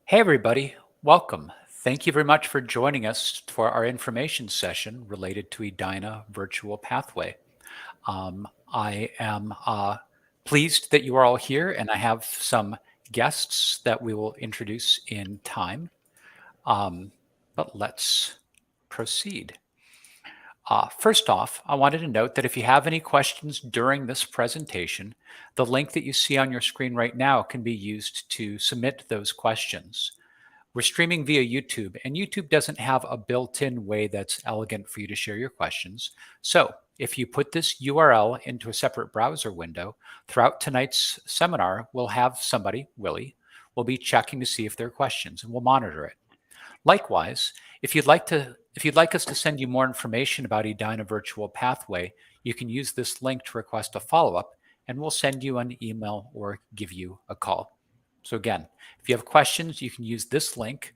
Hey, everybody. Welcome. Thank you very much for joining us for our information session related to Edina Virtual Pathway. I am pleased that you are all here, and I have some guests that we will introduce in time. But let's proceed. First off, I wanted to note that if you have any questions during this presentation, the link that you see on your screen right now can be used to submit those questions. We're streaming via YouTube, and YouTube doesn't have a built-in way that's elegant for you to share your questions. So if you put this URL into a separate browser window, throughout tonight's seminar, we'll have somebody, Willie, will be checking to see if there are questions, and we'll monitor it. Likewise, if you'd like us to send you more information about Edina Virtual Pathway, you can use this link to request a follow-up, and we'll send you an email or give you a call. So again, if you have questions, you can use this link,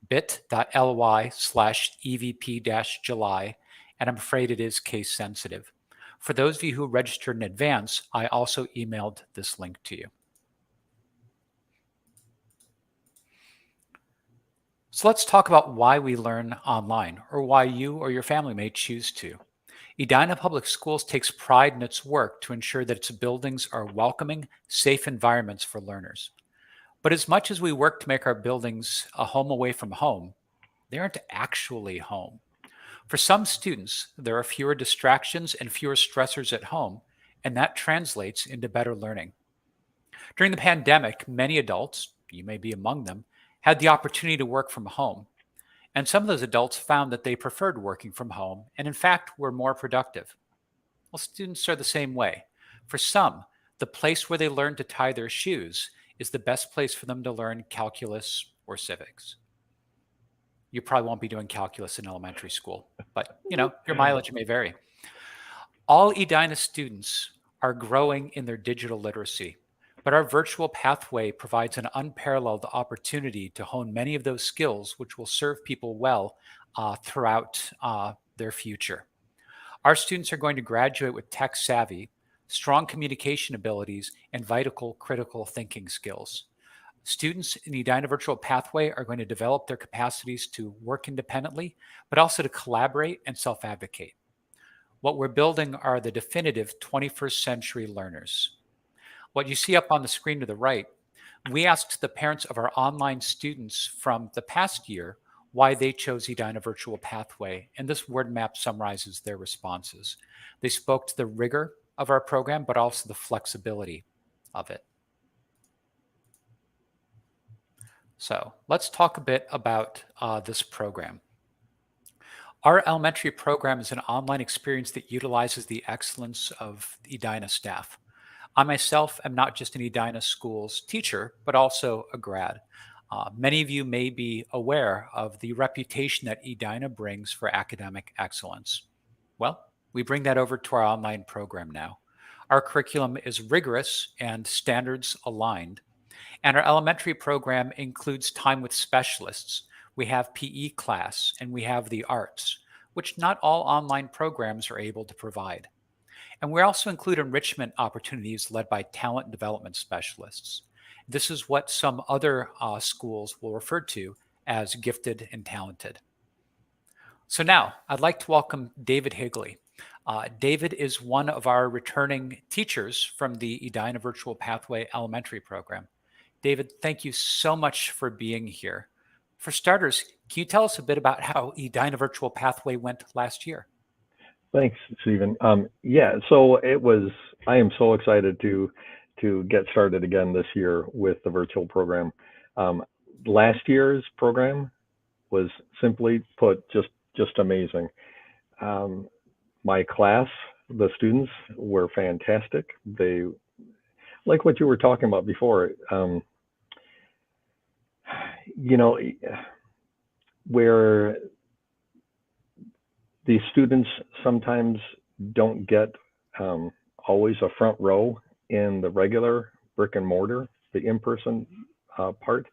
bit.ly/evp-july, and I'm afraid it is case sensitive. For those of you who registered in advance, I also emailed this link to you. So let's talk about why we learn online, or why you or your family may choose to. Edina Public Schools takes pride in its work to ensure that its buildings are welcoming, safe environments for learners. But as much as we work to make our buildings a home away from home, they aren't actually home. For some students, there are fewer distractions and fewer stressors at home, and that translates into better learning. During the pandemic, many adults, you may be among them, had the opportunity to work from home. And some of those adults found that they preferred working from home and, in fact, were more productive. Well, students are the same way. For some, the place where they learn to tie their shoes is the best place for them to learn calculus or civics. You probably won't be doing calculus in elementary school, but your mileage may vary. All Edina students are growing in their digital literacy, but our virtual pathway provides an unparalleled opportunity to hone many of those skills which will serve people well throughout their future. Our students are going to graduate with tech savvy, strong communication abilities, and vital critical thinking skills. Students in the Edina Virtual Pathway are going to develop their capacities to work independently, but also to collaborate and self-advocate. What we're building are the definitive 21st century learners. What you see up on the screen to the right, we asked the parents of our online students from the past year why they chose Edina Virtual Pathway, and this word map summarizes their responses. They spoke to the rigor of our program, but also the flexibility of it. So let's talk a bit about this program. Our elementary program is an online experience that utilizes the excellence of the Edina staff. I myself am not just an Edina Schools teacher, but also a grad. Many of you may be aware of the reputation that Edina brings for academic excellence. Well, we bring that over to our online program now. Our curriculum is rigorous and standards aligned, and our elementary program includes time with specialists. We have PE class and we have the arts, which not all online programs are able to provide. And we also include enrichment opportunities led by talent development specialists. This is what some other schools will refer to as gifted and talented. So now I'd like to welcome David Higley. David is one of our returning teachers from the Edina Virtual Pathway Elementary program. David, thank you so much for being here. For starters, can you tell us a bit about how Edina Virtual Pathway went last year? Thanks, Stephen. So I am so excited to get started again this year with the virtual program. Last year's program was simply put just amazing. My class, the students were fantastic. They, like what you were talking about before, where the students sometimes don't get always a front row in the regular brick and mortar, the in-person part,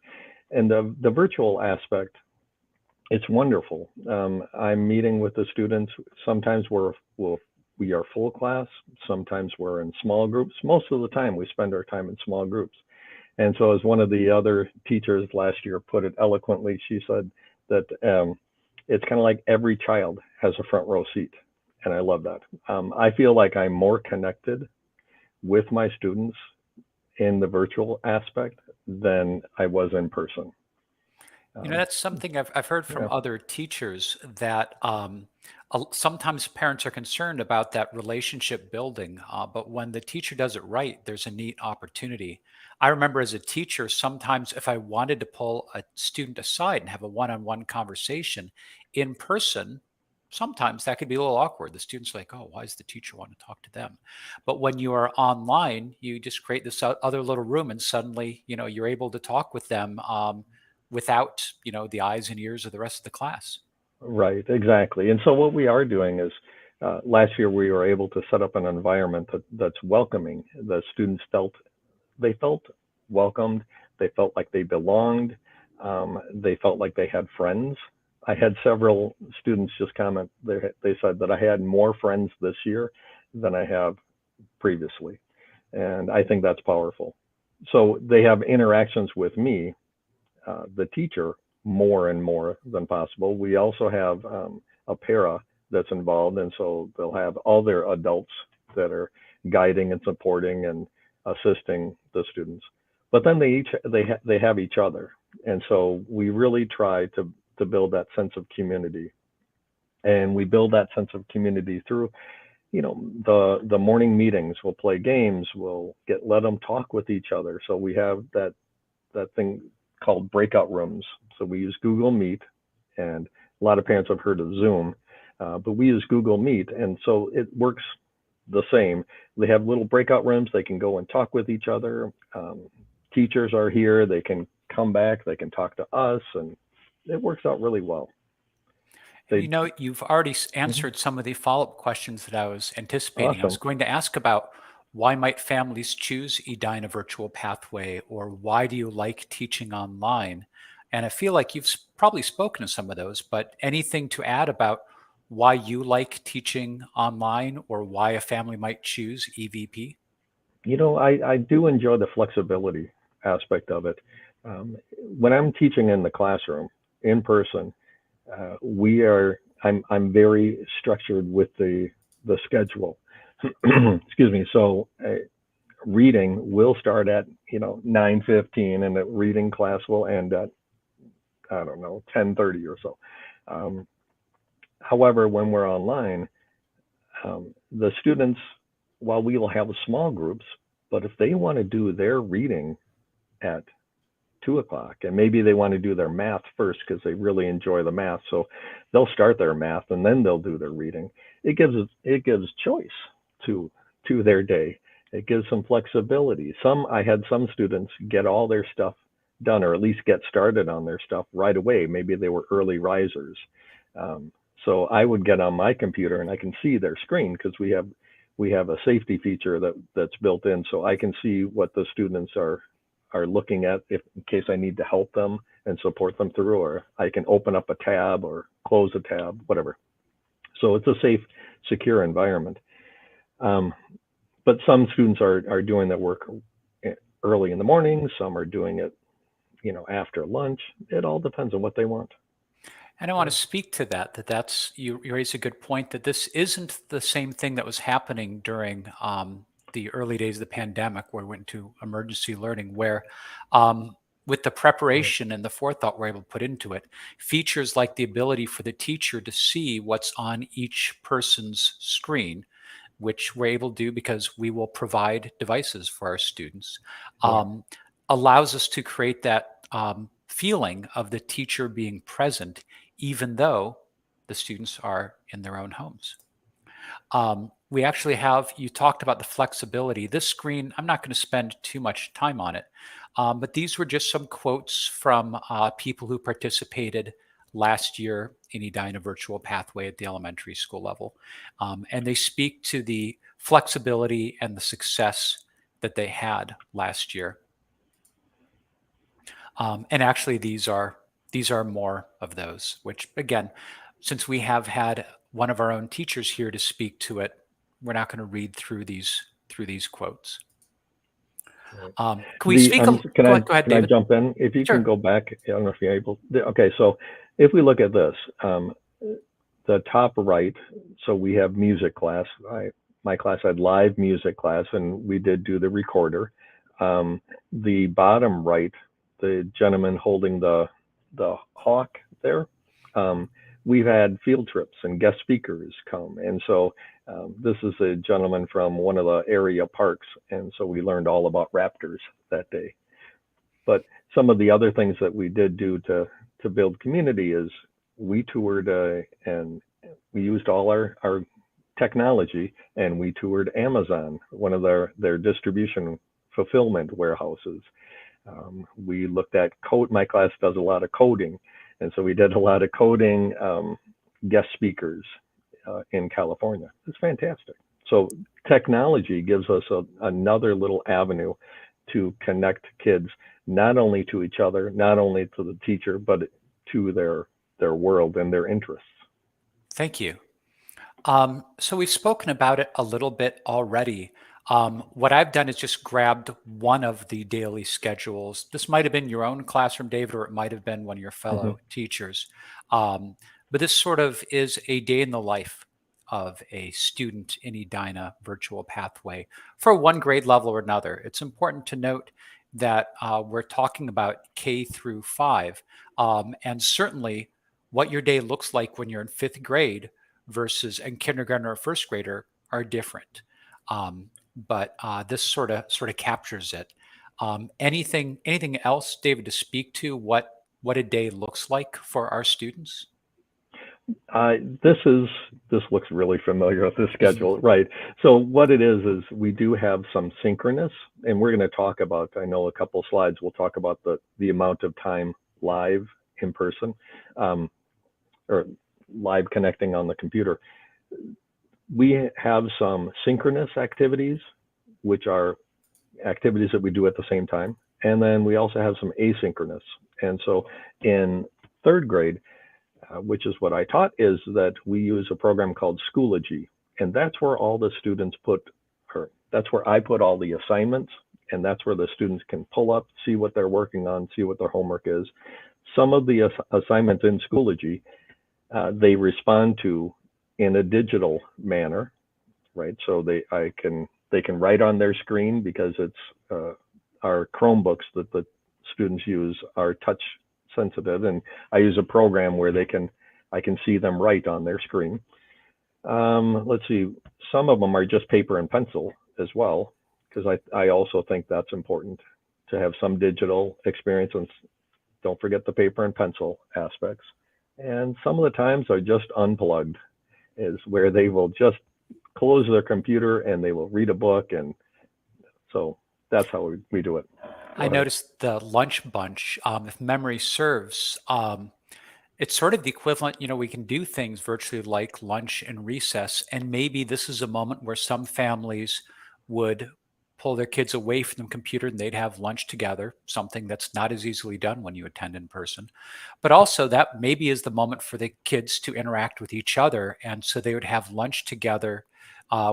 and the virtual aspect. It's wonderful. I'm meeting with the students. Sometimes we are full class. Sometimes we're in small groups. Most of the time, we spend our time in small groups, And so, as one of the other teachers last year put it eloquently, she said that it's kind of like every child has a front row seat. And I love that. I feel like I'm more connected with my students in the virtual aspect than I was in person. Um, That's something I've heard from yeah, other teachers that sometimes parents are concerned about that relationship building, but when the teacher does it right, there's a neat opportunity. I remember as a teacher, sometimes if I wanted to pull a student aside and have a one-on-one conversation in person, sometimes that could be a little awkward. The student's like, "Oh, why does the teacher want to talk to them?" But when you are online, you just create this other little room, and suddenly, you're able to talk with them. Without, the eyes and ears of the rest of the class. right, exactly. And so, what we are doing is last year we were able to set up an environment that's welcoming. The students felt welcomed. They felt like they belonged. They felt like they had friends. I had several students just comment. They said that I had more friends this year than I have previously, and I think that's powerful. So they have interactions with me, the teacher, more and more than possible. We also have a para that's involved, and so they'll have all their adults that are guiding and supporting and assisting the students. But then they have each other, and so we really try to build that sense of community, and we build that sense of community through the morning meetings. We'll play games. We'll let them talk with each other. So we have that thing called breakout rooms. So we use Google Meet, and a lot of parents have heard of Zoom, but we use Google Meet, and so it works the same. They have little breakout rooms. They can go and talk with each other. Teachers are here. They can come back. They can talk to us, and it works out really well. And They you've already Mhm. answered some of the follow-up questions that I was anticipating. I was Awesome. going to ask about why might families choose Edina Virtual Pathway, or why do you like teaching online? And I feel like you've probably spoken to some of those, but anything to add about why you like teaching online or why a family might choose EVP? I do enjoy the flexibility aspect of it. When I'm teaching in the classroom in person, we are I'm very structured with the schedule. Excuse me. So reading will start at 9:15, and the reading class will end at, I don't know, 10:30 or so. Um, However, when we're online, the students, while we will have small groups, but if they want to do their reading at 2 o'clock, and maybe they want to do their math first because they really enjoy the math, so they'll start their math and then they'll do their reading. It gives choice to their day. It gives some flexibility. I had some students get all their stuff done, or at least get started on their stuff right away. Maybe they were early risers. um, so I would get on my computer and I can see their screen because we have a safety feature that's built in, so I can see what the students are looking at, if in case I need to help them and support them through, or I can open up a tab or close a tab, whatever. So it's a safe, secure environment. Um, but some students are doing that work early in the morning. Some are doing it, after lunch. It all depends on what they want. And I want to Yeah. speak to that. You raise a good point that this isn't the same thing that was happening during the early days of the pandemic, where we went to emergency learning, where with the Right. preparation and the forethought we're able to put into it, features like the ability for the teacher to see what's on each person's screen, which we're able to do because we will provide devices for our students, Right. um, allows us to create that feeling of the teacher being present, even though the students are in their own homes. We actually have, you talked about the flexibility. This screen, I'm not going to spend too much time on it, but these were just some quotes from people who participated last year in Edina Virtual Pathway at the elementary school level. And they speak to the flexibility and the success that they had last year. And actually, these are more of those. Which again, since we have had one of our own teachers here to speak to it, we're not going to read through these quotes. Right. Can we speak? Can Go I ahead, go ahead, can I David. jump in? If you can Sure. go back, I don't know if you're able. Okay, so if we look at this, the top right, so we have music class. My class had live music class, and we did do the recorder. The bottom right, the gentleman holding the hawk there, um, we've had field trips and guest speakers come, and so this is a gentleman from one of the area parks, and so we learned all about raptors that day. But some of the other things that we did do to build community is we toured and we used all our technology, and we toured Amazon, one of their distribution fulfillment warehouses. We looked at code. My class does a lot of coding, and so we did a lot of coding guest speakers in California. It's fantastic. So technology gives us another little avenue to connect kids not only to each other, not only to the teacher, but to their world and their interests. Thank you. So we've spoken about it a little bit already. What I've done is just grabbed one of the daily schedules. This might have been your own classroom, David, or it might have been one of your Mm-hmm. fellow teachers. Um, but this sort of is a day in the life of a student in Edina virtual pathway for one grade level or another. It's important to note that we're talking about K through 5, and certainly what your day looks like when you're in 5th grade versus and kindergarten or first grader are different. But this sort of captures it. Anything else, David, to speak to what a day looks like for our students? Uh, this is this looks really familiar with the schedule, right? So what it is we do have some synchronous, and we're going to talk about. I know a couple slides. We'll talk about the amount of time live in person, um, or live connecting on the computer. We have some synchronous activities, which are activities that we do at the same time, and then we also have some asynchronous. And so in 3rd grade, which is what I taught, is that we use a program called Schoology. And that's where all the students that's where I put all the assignments, and that's where the students can pull up, see what they're working on, see what their homework is. Some of the assignments in Schoology, they respond to in a digital manner, right? So they can write on their screen because it's our Chromebooks that the students use are touch sensitive, and I use a program where I can see them write on their screen. Let's see, some of them are just paper and pencil as well, because I also think that's important to have some digital experience, and don't forget the paper and pencil aspects. And some of the times are just unplugged, is where they will just close their computer and they will read a book, and so that's how we do it. Go I ahead. noticed the lunch bunch, if memory serves, it's sort of the equivalent, we can do things virtually like lunch and recess. And maybe this is a moment where some families would pull their kids away from the computer and they'd have lunch together, something that's not as easily done when you attend in person. But also, that maybe is the moment for the kids to interact with each other. And so they would have lunch together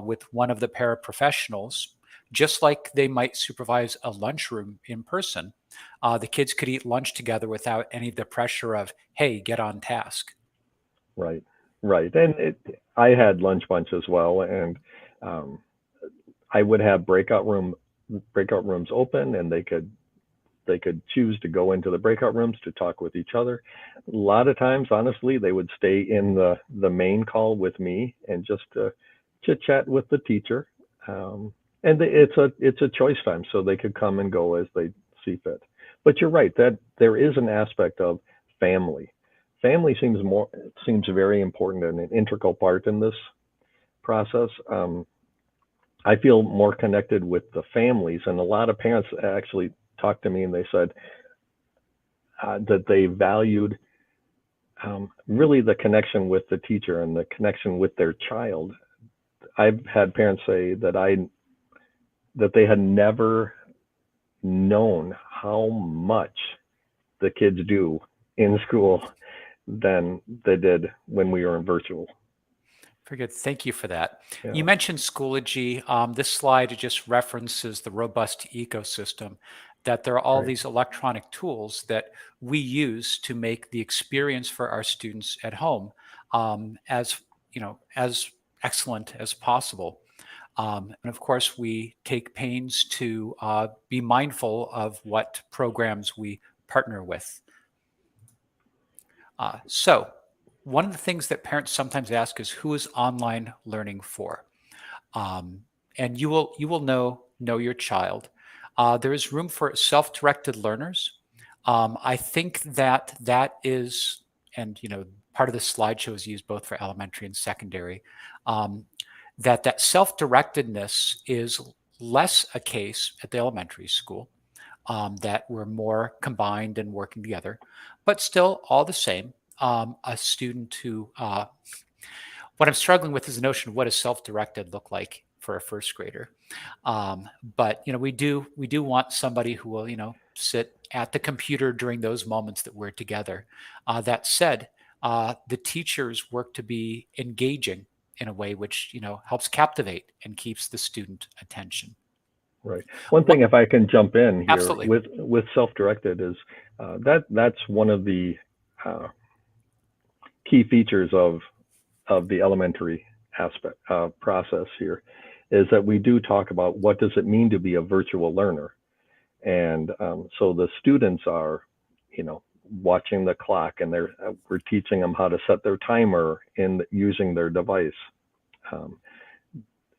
with one of the paraprofessionals, just like they might supervise a lunchroom in person. The kids could eat lunch together without any of the pressure of, hey, get on task. Right, right. And I had lunch bunch as well, and um, I would have breakout rooms open, and they could choose to go into the breakout rooms to talk with each other. A lot of times, honestly, they would stay in the main call with me and just chit chat with the teacher. And it's a choice time, so they could come and go as they see fit. But you're right that there is an aspect of family. Family seems very important and an integral part in this process. I feel more connected with the families, and a lot of parents actually talked to me and they said that they valued really the connection with the teacher and the connection with their child. I've had parents say that they had never known how much the kids do in school than they did when we were in virtual. Very good. Thank you for that. Yeah, You mentioned Schoology. This slide just references the robust ecosystem, that there are all right, these electronic tools that we use to make the experience for our students at home as as excellent as possible. And of course, we take pains to be mindful of what programs we partner with. So, one of the things that parents sometimes ask is, who is online learning for? Um, and you will know your child. There is room for self-directed learners. I think that is, and part of the slideshow is used both for elementary and secondary. Um, that self-directedness is less a case at the elementary school. That we're more combined and working together, but still all the same. A student who what I'm struggling with is the notion of what does self-directed look like for a first grader. But we do want somebody who will sit at the computer during those moments that we're together. That said, the teachers work to be engaging in a way which helps captivate and keeps the student attention. right. One thing, What if I can jump in here absolutely. with self-directed, is that's one of the uh, key features of the elementary aspect process here, is that we do talk about what does it mean to be a virtual learner. And so the students are, watching the clock, and we're teaching them how to set their timer in using their device. Um,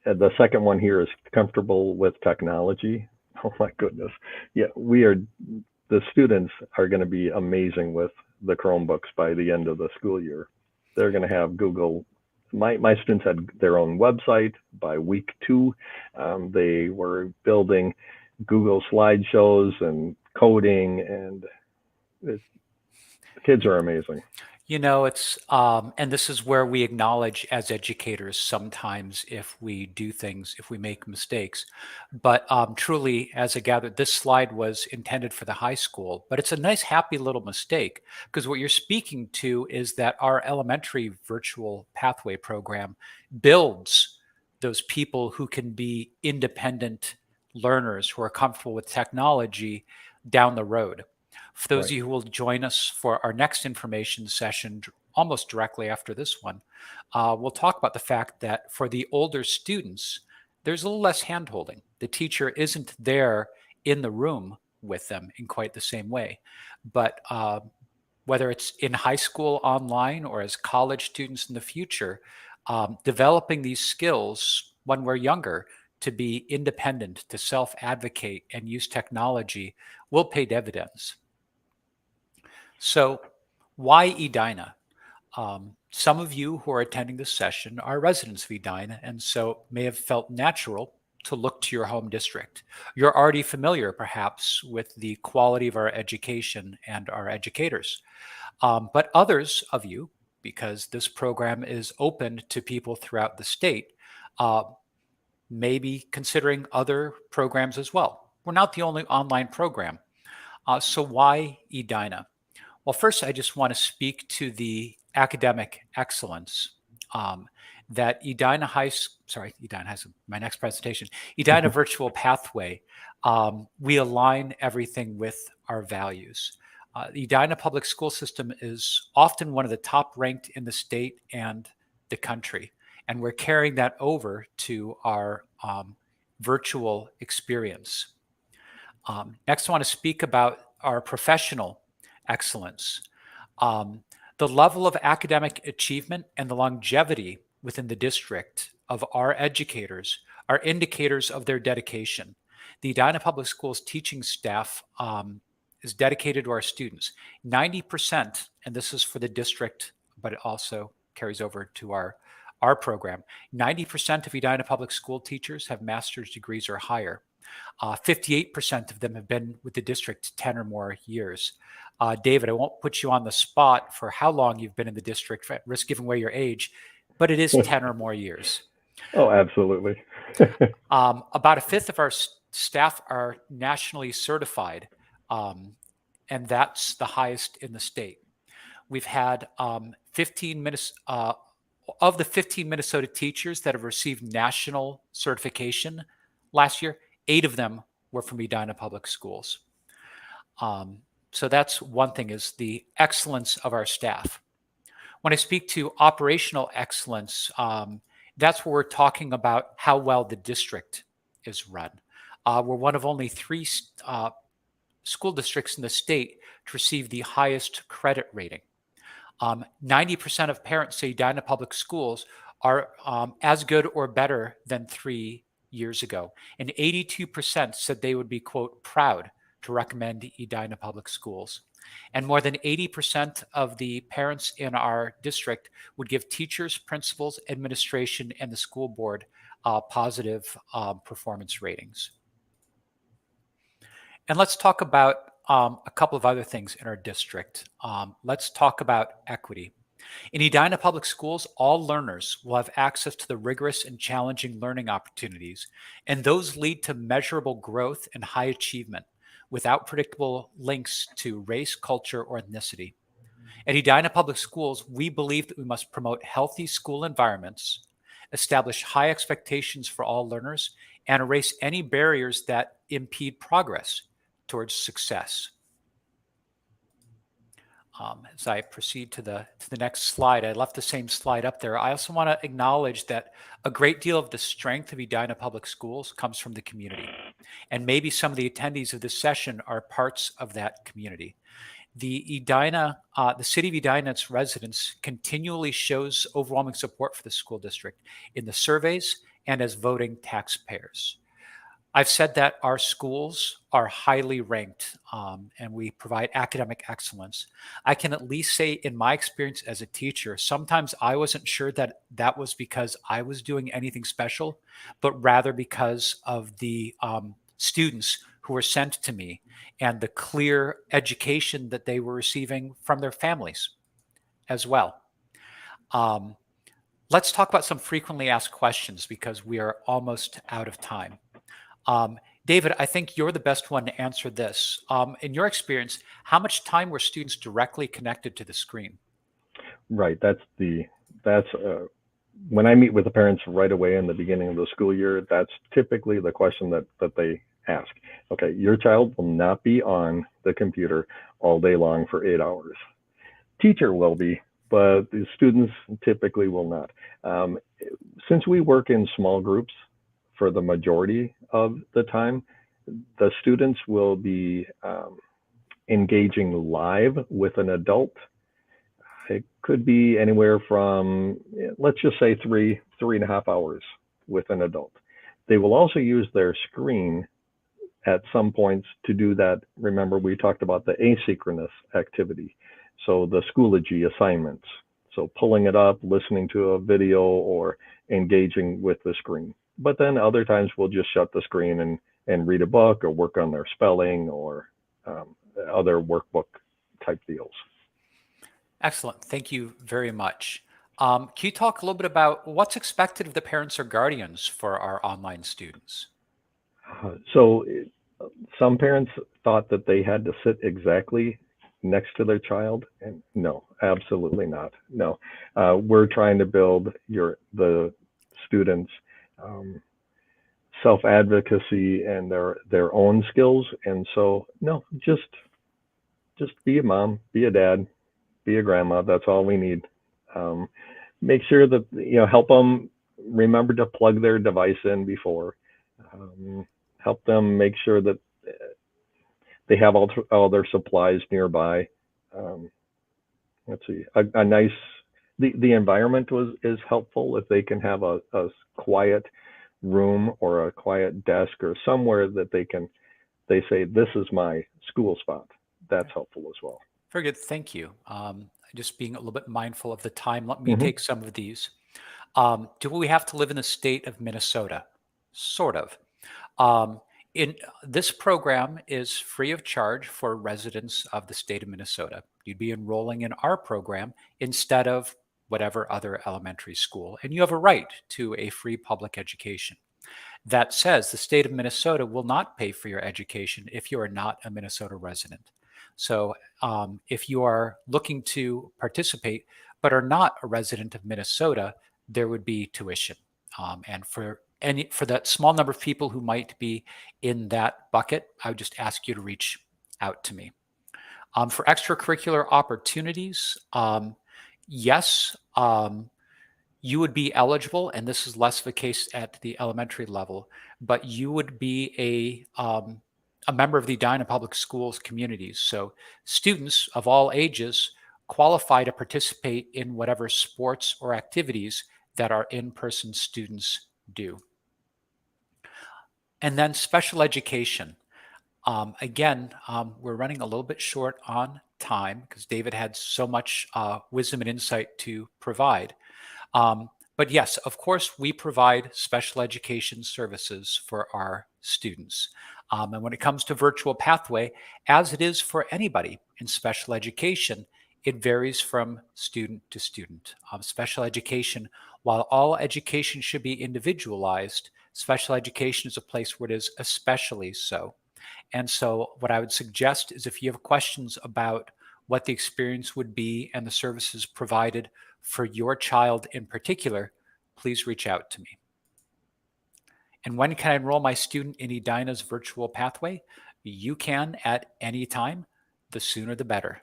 and the second one here is comfortable with technology. Oh my goodness, yeah, the students are going to be amazing with the Chromebooks by the end of the school year. They're going to have Google. My students had their own website by week 2. They were building Google slideshows and coding, and the kids are amazing. It's and this is where we acknowledge as educators sometimes if we do things, if we make mistakes. But truly, as I gathered, this slide was intended for the high school, but it's a nice, happy little mistake, because what you're speaking to is that our elementary virtual pathway program builds those people who can be independent learners who are comfortable with technology down the road. For those of Right, you who will join us for our next information session, almost directly after this one, we'll talk about the fact that for the older students, there's a little less handholding. The teacher isn't there in the room with them in quite the same way. But whether it's in high school online or as college students in the future, developing these skills when we're younger to be independent, to self advocate, and use technology will pay dividends. So, why Edina? Some of you who are attending this session are residents of Edina, and so may have felt natural to look to your home district. You're already familiar, perhaps, with the quality of our education and our educators. But others of you, because this program is open to people throughout the state, uh, may be considering other programs as well. We're not the only online program. So, why Edina? Well, first, I just want to speak to the academic excellence um, that Edina High, my next presentation, Edina Virtual Pathway, we align everything with our values. The Edina public school system is often one of the top ranked in the state and the country, and we're carrying that over to our virtual experience. Next, I want to speak about our professional excellence. Um, the level of academic achievement and the longevity within the district of our educators are indicators of their dedication. The Edina Public Schools teaching staff is dedicated to our students. 90%, and this is for the district, but it also carries over to our program. 90% of Edina Public School teachers have master's degrees or higher. 58% of them have been with the district 10 or more years. David, I won't put you on the spot for how long you've been in the district, at risk giving away your age, but it is 10 or more years. Oh, absolutely. About a fifth of our staff are nationally certified, and that's the highest in the state. We've had 15 minutes, Of the 15 Minnesota teachers that have received national certification last year, 8 of them were from Edina Public Schools. So that's one thing, is the excellence of our staff. When I speak to operational excellence, that's where we're talking about how well the district is run. We're one of only 3 school districts in the state to receive the highest credit rating. 90% of parents say Edina Public Schools are as good or better than 3 years ago. And 82% said they would be, quote, proud to recommend Edina Public Schools. And more than 80% of the parents in our district would give teachers, principals, administration, and the school board positive performance ratings. And let's talk about a couple of other things in our district. Let's talk about equity. In Edina Public Schools, all learners will have access to the rigorous and challenging learning opportunities, and those lead to measurable growth and high achievement without predictable links to race, culture, or ethnicity. At Edina Public Schools, we believe that we must promote healthy school environments, establish high expectations for all learners, and erase any barriers that impede progress towards success. As I proceed to the next slide, I left the same slide up there. I also want to acknowledge that a great deal of the strength of Edina Public Schools comes from the community. And maybe some of the attendees of this session are parts of that community. The city of Edina and its residents continually shows overwhelming support for the school district in the surveys and as voting taxpayers. I've said that our schools are highly ranked and we provide academic excellence. I can at least say, in my experience as a teacher, sometimes I wasn't sure that that was because I was doing anything special, but rather because of the students who were sent to me and the clear education that they were receiving from their families as well. Let's talk about some frequently asked questions because we are almost out of time. David, I think you're the best one to answer this. In your experience, how much time were students directly connected to the screen? Right. That's when I meet with the parents right away in the beginning of the school year, that's typically the question that they ask. Okay, your child will not be on the computer all day long for 8 hours. Teacher will be, but the students typically will not. Since we work in small groups for the majority of the time, the students will be engaging live with an adult. It could be anywhere from, let's just say 3.5 hours with an adult. They will also use their screen at some points to do that. Remember, we talked about the asynchronous activity. So the Schoology assignments. So pulling it up, listening to a video, or engaging with the screen. But then other times we'll just shut the screen and read a book or work on their spelling or other workbook type deals. Excellent. Thank you very much. Can you talk a little bit about what's expected of the parents or guardians for our online students? So some parents thought that they had to sit exactly next to their child, and no, absolutely not. No, we're trying to build the students' self-advocacy and their own skills, and so no, just be a mom, be a dad, be a grandma. That's all we need. Make sure that help them remember to plug their device in before. Help them make sure that they have all their supplies nearby. Let's see, a nice, the environment is helpful. If they can have a quiet room or a quiet desk or somewhere that they say, this is my school spot, that's helpful as well. Very good. Thank you. Just being a little bit mindful of the time, let me take some of these. Do we have to live in the state of Minnesota? Sort of. In this program is free of charge for residents of the state of Minnesota. You'd be enrolling in our program instead of whatever other elementary school, and you have a right to a free public education. That says the state of Minnesota will not pay for your education if you are not a Minnesota resident. So if you are looking to participate, but are not a resident of Minnesota, there would be tuition. And for that small number of people who might be in that bucket, I would just ask you to reach out to me. For extracurricular opportunities, yes, you would be eligible, and this is less of a case at the elementary level, but you would be a member of the Edina Public Schools communities. So students of all ages qualify to participate in whatever sports or activities that our in-person students do. And then special education. Again, we're running a little bit short on time because David had so much wisdom and insight to provide. But yes, of course, we provide special education services for our students. And when it comes to virtual pathway, as it is for anybody in special education, it varies from student to student. Special education, while all education should be individualized, special education is a place where it is especially so. And so what I would suggest is if you have questions about what the experience would be and the services provided for your child in particular, please reach out to me. And when can I enroll my student in Edina's virtual pathway? You can at any time, the sooner the better.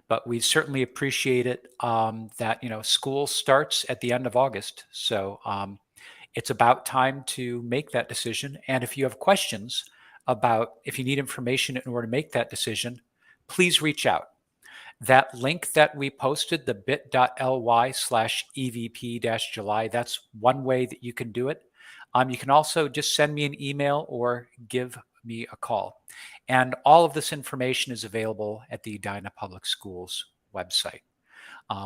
But we certainly appreciate it that school starts at the end of August. So it's about time to make that decision. And if you have questions about if you need information in order to make that decision, please reach out. That link that we posted, the bit.ly/EVP-July, that's one way that you can do it. You can also just send me an email or give me a call. And all of this information is available at the Edina Public Schools website.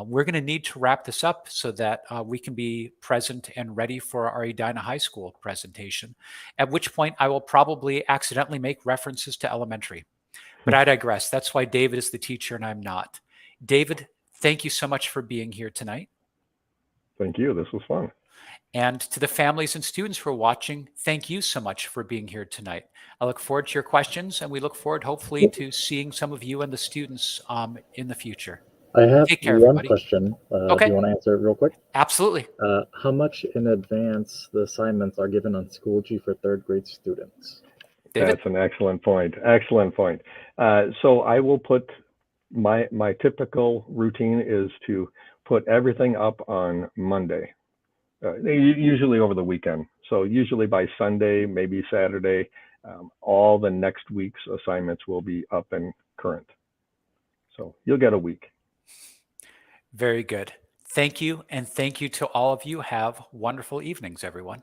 We're going to need to wrap this up so that we can be present and ready for our Edina High School presentation, at which point I will probably accidentally make references to elementary. But I digress. That's why David is the teacher and I'm not. David, thank you so much for being here tonight. Thank you. This was fun. And to the families and students who are watching, thank you so much for being here tonight. I look forward to your questions, and we look forward, hopefully, to seeing some of you and the students in the future. I have Take care, one everybody. question. Okay. Do you want to answer it real quick? Absolutely. How much in advance the assignments are given on Schoology for third grade students? David? That's an excellent point. Excellent point. So I will put my typical routine is to put everything up on Monday, usually over the weekend. So usually by Sunday, maybe Saturday, all the next week's assignments will be up and current. So you'll get a week. Very good. Thank you. And thank you to all of you. Have wonderful evenings, everyone.